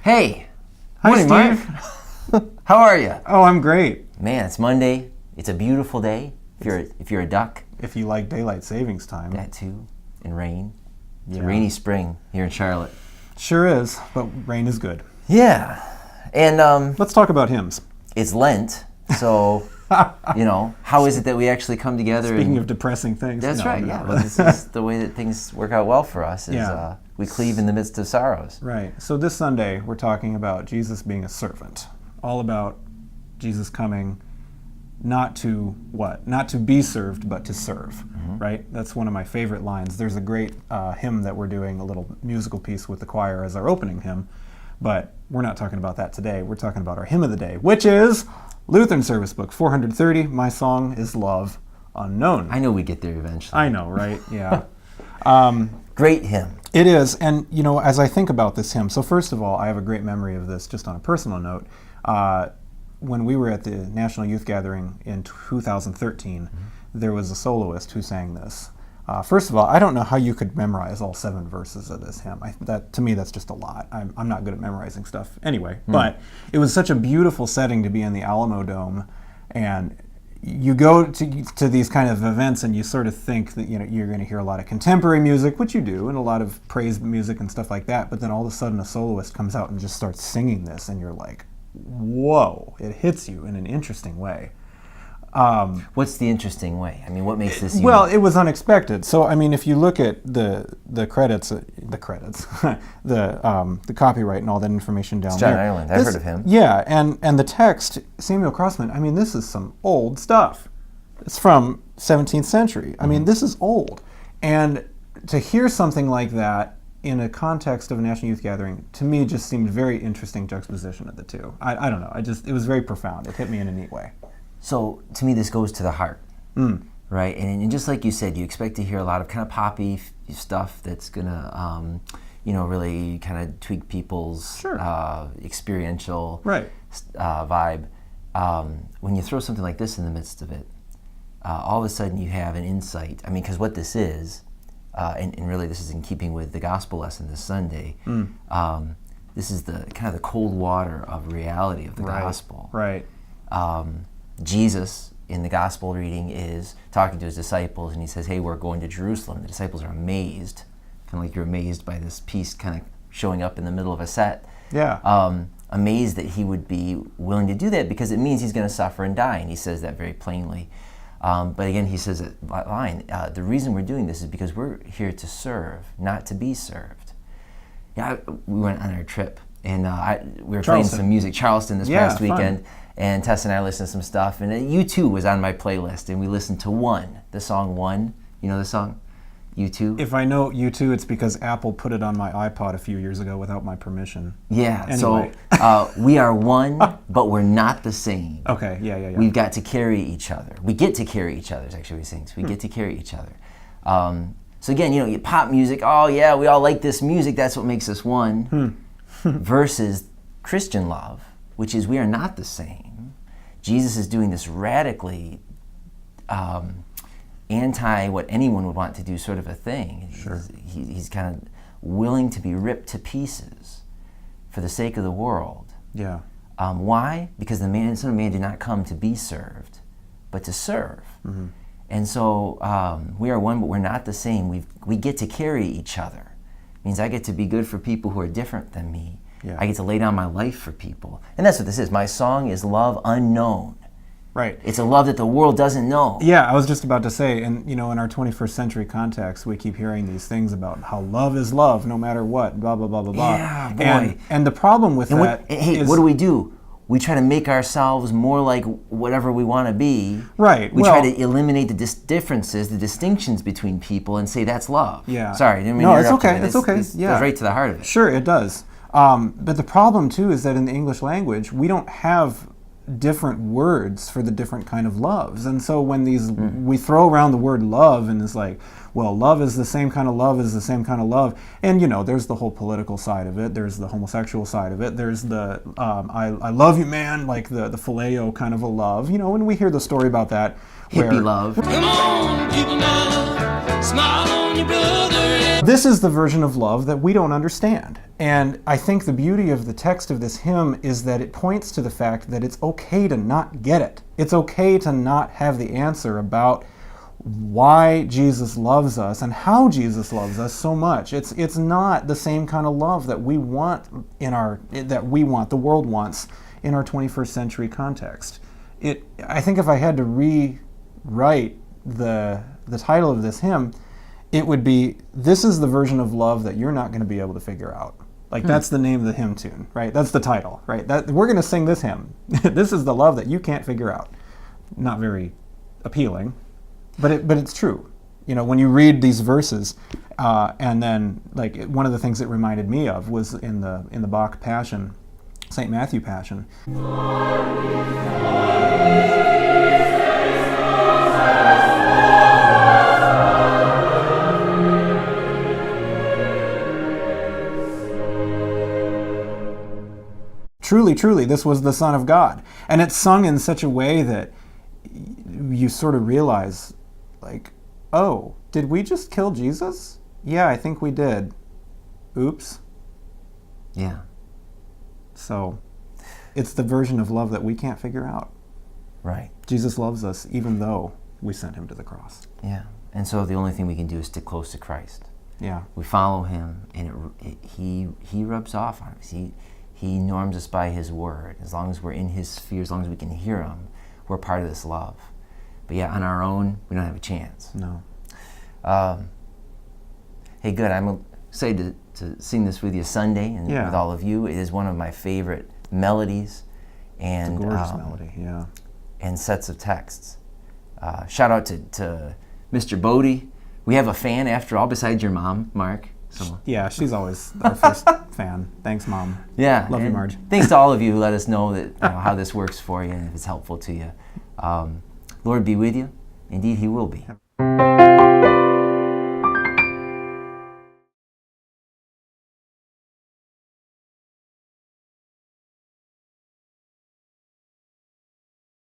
Hey. Hi, Morning, Steve. Mark. How are you? Oh, I'm great. Man, it's Monday. It's a beautiful day. If you're a duck. If you like daylight savings time. That too. And rain. Yeah. Rainy spring here in Charlotte. Sure is, but rain is good. Yeah. And Let's talk about hymns. it's Lent, so how is it that we actually come together? Speaking of depressing things. That's No, right. not Yeah. really. Well, this is the way that things work out well for us. Is Yeah. we cleave in the midst of sorrows. Right. So this Sunday, we're talking about Jesus being a servant. All about Jesus coming not to what? Not to be served, but to serve. Mm-hmm. Right? That's one of my favorite lines. There's a great hymn that we're doing, a little musical piece with the choir as our opening hymn. But we're not talking about that today. We're talking about our hymn of the day, which is Lutheran Service Book 430, My Song is Love Unknown. I know we get there eventually. I know, right? Yeah. Great hymn. It is, and as I think about this hymn, so first of all, I have a great memory of this just on a personal note. When we were at the National Youth Gathering in 2013, there was a soloist who sang this. First of all, I don't know how you could memorize all 7 verses of this hymn. To me, that's just a lot. I'm not good at memorizing stuff anyway, but it was such a beautiful setting to be in the Alamo Dome, and you go to these kind of events and you sort of think that you're going to hear a lot of contemporary music, which you do, and a lot of praise music and stuff like that, but then all of a sudden a soloist comes out and just starts singing this, and you're like, whoa, it hits you in an interesting way. What's the interesting way? I mean, what makes this unique? Well, it was unexpected. So, I mean, if you look at the credits, the copyright and all that information down It's John there. Ireland. I've heard of him. Yeah, and the text, Samuel Crossman, I mean, this is some old stuff. It's from 17th century. I mean, this is old. And to hear something like that in a context of a National Youth Gathering, to me, just seemed very interesting juxtaposition of the two. I don't know. It was very profound. It hit me in a neat way. So, to me, this goes to the heart, right? And just like you said, you expect to hear a lot of kind of poppy stuff that's going to, really kind of tweak people's experiential vibe. When you throw something like this in the midst of it, all of a sudden you have an insight. I mean, because what this is, and really this is in keeping with the gospel lesson this Sunday, this is the kind of the cold water of reality of the gospel. Right. Jesus, in the gospel reading, is talking to his disciples, and he says, hey, we're going to Jerusalem. The disciples are amazed, kind of like you're amazed by this piece kind of showing up in the middle of a set. Yeah. Amazed that he would be willing to do that because it means he's going to suffer and die, and he says that very plainly. But again, he says that line, the reason we're doing this is because we're here to serve, not to be served. Yeah, we went on our trip, and we were playing some music, Charleston, this past weekend. Fun. And Tess and I listened to some stuff, and U2 was on my playlist, and we listened to the song One. You know the song? U2? If I know U2, it's because Apple put it on my iPod a few years ago without my permission. Yeah, anyway. So we are one, but we're not the same. Okay, yeah. We've got to carry each other. We get to carry each other, is actually what he sings. We get to carry each other. So again, pop music, oh yeah, we all like this music, that's what makes us one. Versus Christian love, which is we are not the same. Jesus is doing this radically anti what anyone would want to do sort of a thing. Sure. He's kind of willing to be ripped to pieces for the sake of the world. Yeah. Why? Because the Son of Man did not come to be served, but to serve. Mm-hmm. And so we are one, but we're not the same. We get to carry each other. It means I get to be good for people who are different than me. Yeah. I get to lay down my life for people. And that's what this is. My song is love unknown. Right. It's a love that the world doesn't know. Yeah, I was just about to say, and in our 21st century context, we keep hearing these things about how love is love no matter what, blah, blah, blah, blah, blah. Yeah, boy. And the problem with that is... what do? We try to make ourselves more like whatever we want to be. Right. We try to eliminate the differences, the distinctions between people, and say that's love. Yeah. Sorry, I didn't mean to interrupt you. It's okay. This goes right to the heart of it. Sure, it does. But the problem, too, is that in the English language, we don't have different words for the different kind of loves. And so when we throw around the word love, and it's like, well, love is the same kind of love as the same kind of love. And, there's the whole political side of it. There's the homosexual side of it. There's the I love you, man, like the phileo kind of a love. When we hear the story about that. Hippie love. Come on, people now, smile on your brother. This is the version of love that we don't understand. And I think the beauty of the text of this hymn is that it points to the fact that it's okay to not get it. It's okay to not have the answer about why Jesus loves us and how Jesus loves us so much. It's not the same kind of love that we want the world wants in our 21st century context. I think if I had to rewrite the title of this hymn, it would be, "This is the version of love that you're not going to be able to figure out." Like, that's the name of the hymn tune, right? That's the title, right? We're going to sing this hymn. This is the love that you can't figure out. Not very appealing, but it's true. You know, when you read these verses, and then, like, one of the things it reminded me of was in the Bach Passion, St. Matthew Passion. Truly, truly, this was the Son of God. And it's sung in such a way that you sort of realize, like, oh, did we just kill Jesus? Yeah, I think we did. Oops. Yeah. So it's the version of love that we can't figure out. Right. Jesus loves us even though we sent him to the cross. Yeah. And so the only thing we can do is stick close to Christ. Yeah. We follow him, and he rubs off on us. He norms us by his word. As long as we're in his sphere, as long as we can hear him, we're part of this love. But yeah, on our own, we don't have a chance. No. Hey, good. I'm excited to sing this with you Sunday and with all of you. It is one of my favorite melodies and it's a gorgeous melody, yeah. And sets of texts. Shout out to Mr. Bodie. We have a fan after all, besides your mom, Mark. So. Yeah, she's always our first fan. Thanks, Mom. Yeah. Love you, Marge. Thanks to all of you who let us know that how this works for you and if it's helpful to you. Lord be with you. Indeed, he will be.